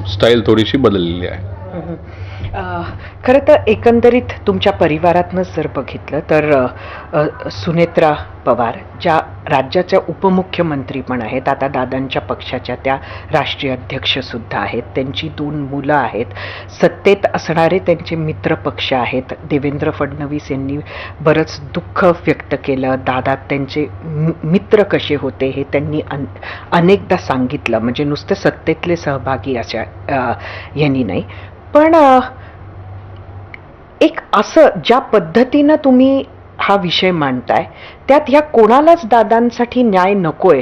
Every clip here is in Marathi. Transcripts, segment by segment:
स्टाईल थोडीशी बदललेली आहे. खरं तर एकंदरीत तुमच्या परिवारातनंच जर बघितलं तर सुनेत्रा पवार ज्या राज्याच्या उपमुख्यमंत्री पण आहेत, आता दादांच्या पक्षाच्या त्या राष्ट्रीय अध्यक्षसुद्धा आहेत, त्यांची 2 मुलं आहेत, सत्तेत असणारे त्यांचे मित्रपक्ष आहेत. देवेंद्र फडणवीस यांनी बरंच दुःख व्यक्त केलं. दादा त्यांचे मित्र कसे होते हे त्यांनी अनेकदा सांगितलं, म्हणजे नुसते सत्तेतले सहभागी अशा यांनी नाही. पण एक असं ज्या पद्धतीनं तुम्ही हा विषय मांडताय त्यात ह्या कोणालाच दादांसाठी न्याय नकोय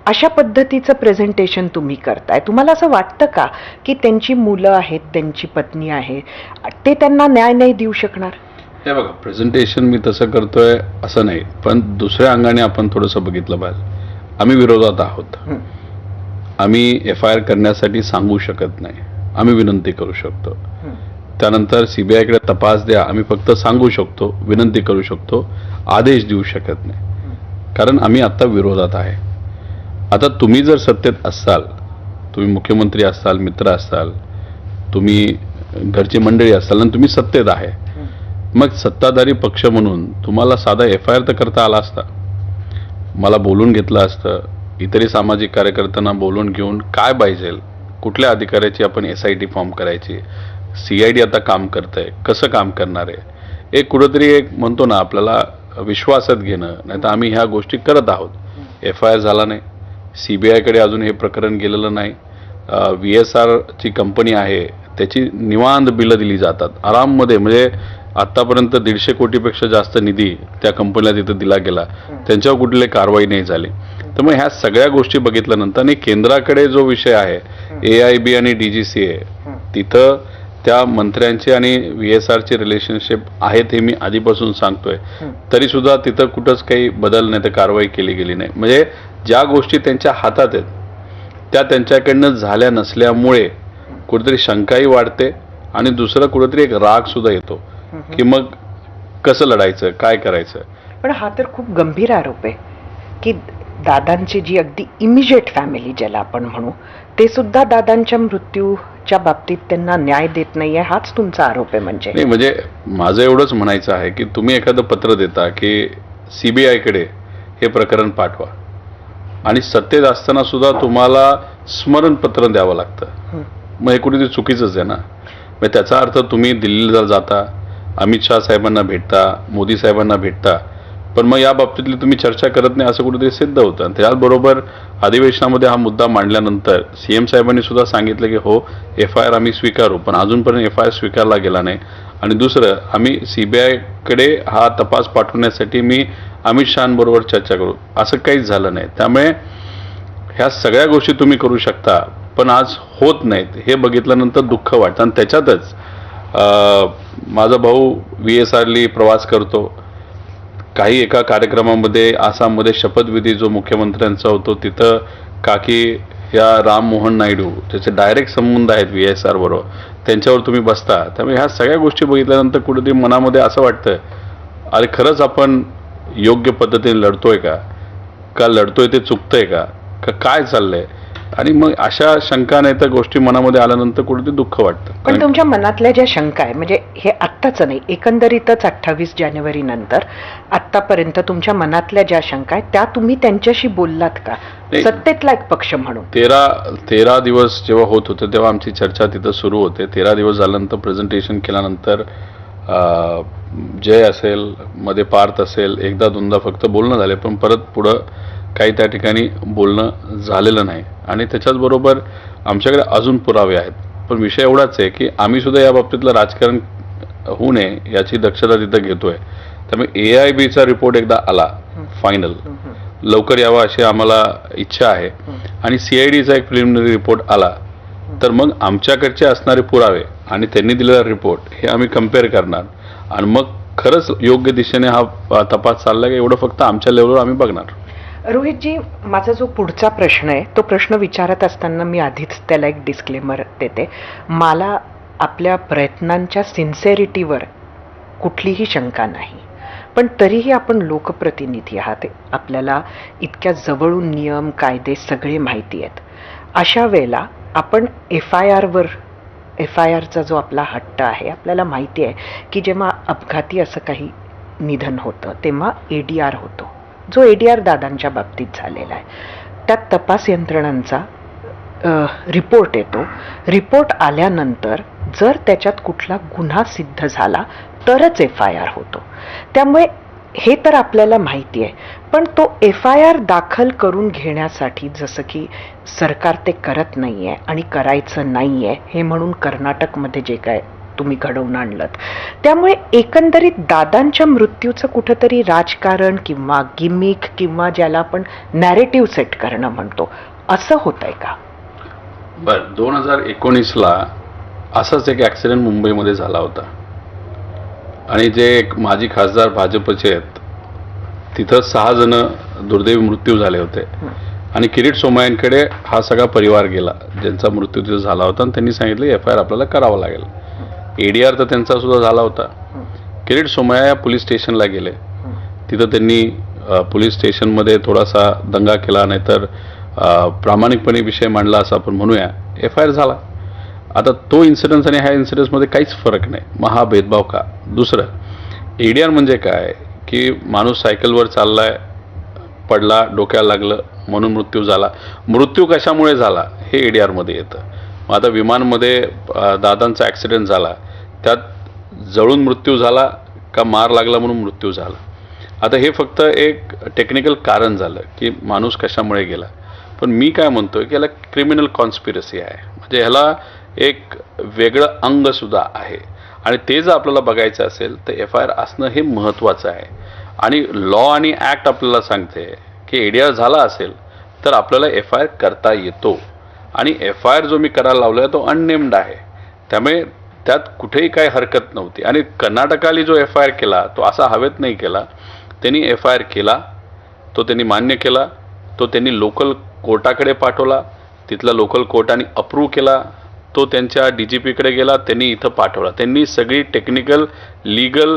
अशा पद्धतीचं प्रेझेंटेशन तुम्ही करताय. तुम्हाला असं वाटतं का की त्यांची मुलं आहेत, त्यांची पत्नी आहे, ते त्यांना न्याय नाही देऊ शकणार? हे बघा, प्रेझेंटेशन मी तसं करतोय असं नाही, पण दुसऱ्या अंगाने आपण थोडंसं बघितलं पाहिजे. आम्ही विरोधात आहोत. आम्ही FIR करण्यासाठी सांगू शकत नाही, आम्ही विनंती करू शकतो. त्यानंतर CBIकडे तपास द्या आम्ही फक्त सांगू शकतो, विनंती करू शकतो, आदेश देऊ शकत नाही, कारण आम्ही आता विरोधात आहे. आता तुम्ही जर सत्तेत असाल, तुम्ही मुख्यमंत्री असाल, मित्र असाल, तुम्ही घरची मंडळी असाल आणि तुम्ही सत्तेत आहे, मग सत्ताधारी पक्ष म्हणून तुम्हाला साधा FIR तर करता आला असता, मला बोलून घेतलं असतं, इतरही सामाजिक कार्यकर्त्यांना बोलून घेऊन काय पाहिजे, कुठल्या अधिकाऱ्याची आपण SIT फॉर्म करायची, CID आता काम करतंय, कसं काम करणार आहे, एक कुठंतरी एक म्हणतो ना आपल्याला विश्वासात घेणं. नाही तर आम्ही ह्या गोष्टी करत आहोत. FIR झाला नाही, CBIकडे अजून हे प्रकरण गेलेलं नाही. VSRची कंपनी आहे त्याची निवांत बिलं दिली जातात आराममध्ये, म्हणजे आत्तापर्यंत 150 कोटीपेक्षा जास्त निधी त्या कंपनीला तिथं दिला गेला, त्यांच्यावर कुठली कारवाई नाही झाली. तर मग ह्या सगळ्या गोष्टी बघितल्यानंतर आणि केंद्राकडे जो विषय आहे AIB आणि DGCA, तिथं त्या मंत्र्यांची आणि VSRची रिलेशनशिप आहेत हे मी आधीपासून सांगतोय, तरी सुद्धा तिथं कुठंच काही बदल नाही, तर कारवाई केली गेली नाही. म्हणजे ज्या गोष्टी त्यांच्या हातात आहेत त्या त्यांच्याकडनं झाल्या नसल्यामुळे कुठेतरी शंकाही वाढते आणि दुसरं कुठेतरी एक राग सुद्धा येतो की मग कसं लढायचं, काय करायचं. पण हा तर खूप गंभीर आरोप आहे की दादांची जी अगदी इमिजिएट फॅमिली ज्याला आपण म्हणू, ते सुद्धा दादांच्या मृत्यूच्या बाबतीत त्यांना न्याय देत नाहीये, हाच तुमचा आरोप आहे? नाही, म्हणजे माझं एवढंच म्हणायचं आहे की तुम्ही एखादं पत्र देता की CBIकडे हे प्रकरण पाठवा आणि सत्तेत असताना सुद्धा तुम्हाला स्मरणपत्र द्यावं लागतं, मग हे कुठेतरी चुकीचंच आहे ना. मग त्याचा अर्थ तुम्ही दिल्लीला जाता, अमित शाह साहेबांना भेटता, मोदी साहेबांना भेटता, पण मग या बाबतीतली तुम्ही चर्चा करत नाही असं कुठेतरी सिद्ध होतं. आणि त्याचबरोबर अधिवेशनामध्ये हा मुद्दा मांडल्यानंतर CM साहेबांनी सुद्धा सांगितलं की हो FIR आम्ही स्वीकारू, पण अजूनपर्यंत FIR स्वीकारला गेला नाही. आणि दुसरं, आम्ही CBIकडे हा तपास पाठवण्यासाठी मी अमित शहांबरोबर चर्चा करू, असं काहीच झालं नाही. त्यामुळे ह्या सगळ्या गोष्टी तुम्ही करू शकता, पण आज होत नाहीत हे बघितल्यानंतर दुःख वाटतं. आणि त्याच्यातच माझा भाऊ VSRली प्रवास करतो, काही एका कार्यक्रमामध्ये आसाममध्ये शपथविधी जो मुख्यमंत्र्यांचा होतो तिथं काकी या राम मोहन नायडू, त्याचे डायरेक्ट संबंध आहेत VSR बरोबर, त्यांच्यावर तुम्ही बसता. त्यामुळे ह्या सगळ्या गोष्टी बघितल्यानंतर कुठेतरी मनामध्ये असं वाटतं अरे खरंच आपण योग्य पद्धतीने लढतोय का लढतोय ते चुकतंय का काय चाललंय. आणि मग अशा शंका नाही तर गोष्टी मनामध्ये आल्यानंतर कुठेतरी दुःख वाटतं. पण तुमच्या मनातल्या ज्या शंका आहे, म्हणजे हे आत्ताच नाही, एकंदरीतच 28 जानेवारी नंतर आत्तापर्यंत तुमच्या मनातल्या ज्या शंका आहेत त्या तुम्ही त्यांच्याशी बोललात का, सत्तेतला एक पक्ष म्हणून? 13 दिवस जेव्हा होत होते तेव्हा आमची चर्चा तिथं सुरू होते. 13 दिवस झाल्यानंतर प्रेझेंटेशन केल्यानंतर जय असेल, मध्ये पार्थ असेल, एकदा दोनदा फक्त बोलणं झाले, पण परत पुढं काही त्या ठिकाणी बोलणं झालेलं नाही. आणि त्याच्याचबरोबर आमच्याकडे अजून पुरावे आहेत, पण विषय एवढाच आहे की आम्ही सुद्धा या बाबतीतलं राजकारण होऊ नये याची दक्षता तिथं घेतोय. त्यामुळे AIBचा रिपोर्ट एकदा आला फायनल, लवकर यावा अशी आम्हाला इच्छा आहे. आणि CIDचा एक प्रिलिमिनरी रिपोर्ट आला तर मग आमच्याकडचे असणारे पुरावे आणि त्यांनी दिलेला रिपोर्ट हे आम्ही कम्पेअर करणार आणि मग खरंच योग्य दिशेने हा तपास चालला का एवढं फक्त आमच्या लेवलवर आम्ही बघणार. रोहितजी, माझा जो पुढचा प्रश्न आहे तो प्रश्न विचारत असताना मी आधीच त्याला एक डिस्क्लेमर देते. मला आपल्या प्रयत्नांच्या सिन्सेरिटीवर कुठलीही शंका नाही, पण तरीही आपण लोकप्रतिनिधी आहात, आपल्याला इतक्या जवळून नियम कायदे सगळे माहिती आहेत. अशा वेळेला आपण एफ आय आरचा जो आपला हट्ट आहे, आपल्याला माहिती आहे की जेव्हा अपघाती असं काही निधन होतं तेव्हा ADR होतो, जो ADR दादांच्या बाबतीत झालेला आहे. त्यात तपास यंत्रणांचा रिपोर्ट येतो. रिपोर्ट आल्यानंतर जर त्याच्यात कुठला गुन्हा सिद्ध झाला तरच FIR होतो. त्यामुळे हे तर आपल्याला माहिती आहे, पण तो FIR दाखल करून घेण्यासाठी जसं की सरकार ते करत नाही आहे आणि करायचं नाही आहे हे म्हणून कर्नाटकमध्ये जे काय तुम्ही घडवून आणलं, त्यामुळे एकंदरीत दादांच्या मृत्यूचं कुठंतरी राजकारण किंवा गिमिक किंवा ज्याला आपण नॅरेटिव्ह सेट करणं म्हणतो, असं होतंय का? बरं, 2019ला असाच एक ॲक्सिडेंट मुंबईमध्ये झाला होता आणि जे एक माजी खासदार भाजपचे आहेत तिथं 6 जण दुर्दैवी मृत्यू झाले होते आणि किरीट सोमय्यांकडे हा सगळा परिवार गेला ज्यांचा मृत्यू तिथं झाला होता आणि त्यांनी सांगितलं FIR आपल्याला करावं लागेल. ADR तर त्यांचा सुद्धा झाला होता. किरीट सोमय्या या पोलीस स्टेशनला गेले. तिथं त्यांनी पोलीस स्टेशनमध्ये थोडासा दंगा केला, नाहीतर प्रामाणिकपणे विषय मांडला असं आपण म्हणूया. FIR झाला. आता तो इन्सिडन्स आणि ह्या इन्सिडन्समध्ये काहीच फरक नाही. मग हा भेदभाव का? दुसरं, ADR म्हणजे काय की माणूस सायकलवर चाललाय, पडला, डोक्याला लागलं म्हणून मृत्यू झाला. मृत्यू कशामुळे झाला हे ADR मध्ये येतं. मग आता विमानमध्ये दादांचा ॲक्सिडेंट झाला, त्यात जळून मृत्यू झाला का मार लागला म्हणून मृत्यू झाला. आता हे फक्त एक टेक्निकल कारण झालं की माणूस कशामुळे गेला. पण मी काय म्हणतोय की याला क्रिमिनल कॉन्स्पिरसी आहे, म्हणजे ह्याला एक वेगळं अंग सुद्धा आहे आणि ते जर आपल्याला बघायचं असेल तर FIR असणं हे महत्त्वाचं आहे. आणि लॉ आणि ॲक्ट आपल्याला सांगते की ADR झाला असेल तर आपल्याला FIR करता येतो आणि FIR जो मी करायला लावला आहे तो अननेम्ड आहे, त्यामुळे त्यात कुठेही काही हरकत नव्हती. आणि कर्नाटकाने जो FIR केला तो असा हवेत नाही केला. त्यांनी FIR केला, तो त्यांनी मान्य केला, तो त्यांनी लोकल कोर्टाकडे पाठवला, तिथला लोकल कोर्टाने अप्रूव्ह केला, तो त्यांच्या DGPकडे गेला, त्यांनी इथं पाठवला. त्यांनी सगळी टेक्निकल लीगल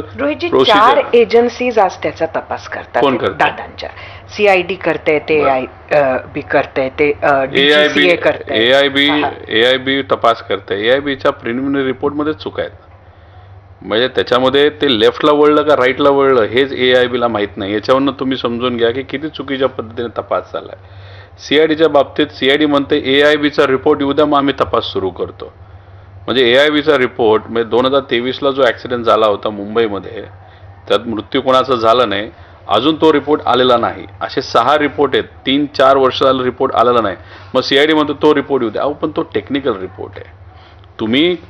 चार एजन्सीज आज त्याचा तपास करतात. कोण करतात? दादांच्या CID करते, ते AIB करते, ते DGCA करते, AIB तपास करते. AIBच्या प्रिलिमिनरी रिपोर्टमध्ये चूक आहेत, म्हणजे त्याच्यामध्ये ते लेफ्टला वळलं का राईटला वळलं हेच AIBला माहीत नाही. याच्यावरनं तुम्ही समजून घ्या की किती चुकीच्या पद्धतीने तपास झाला आहे. CIDच्या बाबतीत CID म्हणते AIBचा रिपोर्ट येऊ द्या, मग आम्ही तपास सुरू करतो. म्हणजे AIBचा रिपोर्ट म्हणजे 2023ला जो ॲक्सिडेंट झाला होता मुंबईमध्ये, त्यात मृत्यू कोणाचा झाला नाही, अजून तो रिपोर्ट आलेला नाही. असे 6 रिपोर्ट आहेत, 3-4 वर्ष झालं रिपोर्ट आलेला नाही. मग CID म्हणतो तो रिपोर्ट येऊ द्या. अहो पण तो टेक्निकल रिपोर्ट आहे.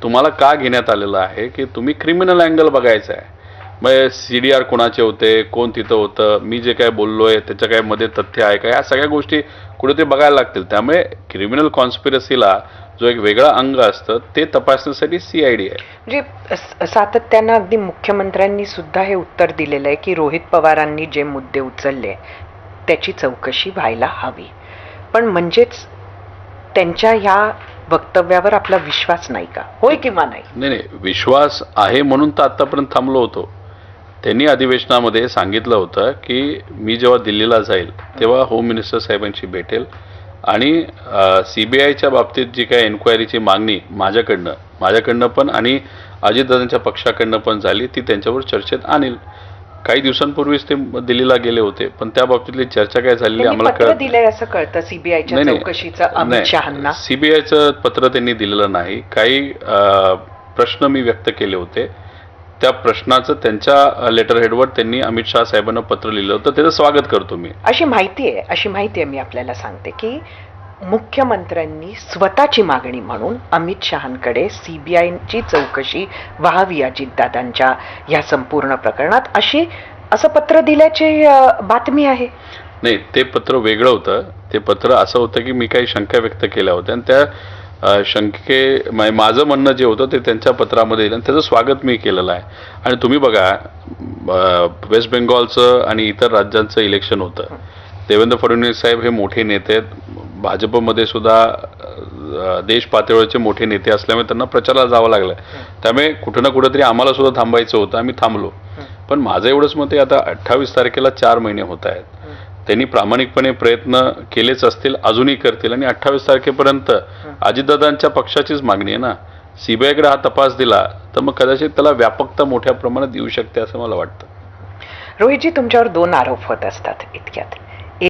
तुम्हाला का घेण्यात आलेलं आहे की तुम्ही क्रिमिनल अँगल बघायचा आहे. मग CDR कोणाचे होते, कोण तिथं होतं, मी जे काय बोललोय त्याच्या काय मध्ये तथ्य आहे का, या सगळ्या गोष्टी कुठे ते बघायला लागतील. त्यामुळे क्रिमिनल कॉन्स्पिरसीला जो एक वेगळा अंग असतं ते तपासण्यासाठी CID आहे. म्हणजे सातत्यानं अगदी मुख्यमंत्र्यांनी सुद्धा हे उत्तर दिलेलं आहे की रोहित पवारांनी जे मुद्दे उचलले त्याची चौकशी व्हायला हवी, पण म्हणजेच त्यांच्या ह्या वक्तव्यावर आपला विश्वास नाही का? होय किंवा नाही? नाही, विश्वास आहे म्हणून तर आतापर्यंत थांबलो होतो. त्यांनी अधिवेशनामध्ये सांगितलं होतं की मी जेव्हा दिल्लीला जाईल तेव्हा होम मिनिस्टर साहेबांशी भेटेल आणि CBIच्या बाबतीत जी काही एन्क्वायरीची मागणी माझ्याकडनं पण आणि अजितदादांच्या पक्षाकडनं पण झाली ती त्यांच्यावर चर्चेत आणेल. काही दिवसांपूर्वीच ते दिल्लीला गेले होते, पण त्या बाबतीतली चर्चा काय झालेली आम्हाला कळत दिलंय असं कळतं. CBIच्या चौकशीचं अमित शहांना CBIचं पत्र त्यांनी दिलेलं नाही. काही प्रश्न मी व्यक्त केले होते, त्या प्रश्नाचं त्यांच्या लेटर हेडवर त्यांनी अमित शहा साहेबांना पत्र लिहिलं होतं. त्याचं स्वागत करतो मी. अशी माहिती आहे मी आपल्याला सांगते की मुख्यमंत्र्यांनी स्वतःची मागणी म्हणून अमित शहांकडे CBIची चौकशी व्हावी अजितदादांच्या या संपूर्ण प्रकरणात असं पत्र दिल्याची बातमी आहे. नाही, ते पत्र वेगळं होतं. ते पत्र असं होतं की मी काही शंका व्यक्त केल्या होत्या आणि त्या माझं म्हणणं जे होतं ते त्यांच्या पत्रामध्ये दिलं आणि त्याचं स्वागत मी केलेलं आहे. आणि तुम्ही बघा, वेस्ट बेंगॉलचं आणि इतर राज्यांचं इलेक्शन होतं. देवेंद्र फडणवीस साहेब हे मोठे नेते आहेत, भाजपमध्ये सुद्धा देश पातळीवरचे मोठे नेते असल्यामुळे त्यांना प्रचाराला जावं लागलं. त्यामुळे कुठं ना कुठंतरी आम्हाला सुद्धा थांबायचं होतं, आम्ही थांबलो. पण माझं एवढंच मत आहे, आता 28 तारखेला 4 महिने होत आहेत. त्यांनी प्रामाणिकपणे प्रयत्न केलेच असतील, अजूनही करतील. आणि 28 तारखेपर्यंत अजितदादांच्या पक्षाचीच मागणी आहे ना, सीबीआयकडे हा तपास दिला तर मग कदाचित त्याला व्यापकता मोठ्या प्रमाणात येऊ शकते असं मला वाटतं. रोहितजी, तुमच्यावर 2 आरोप होत असतात इतक्यात.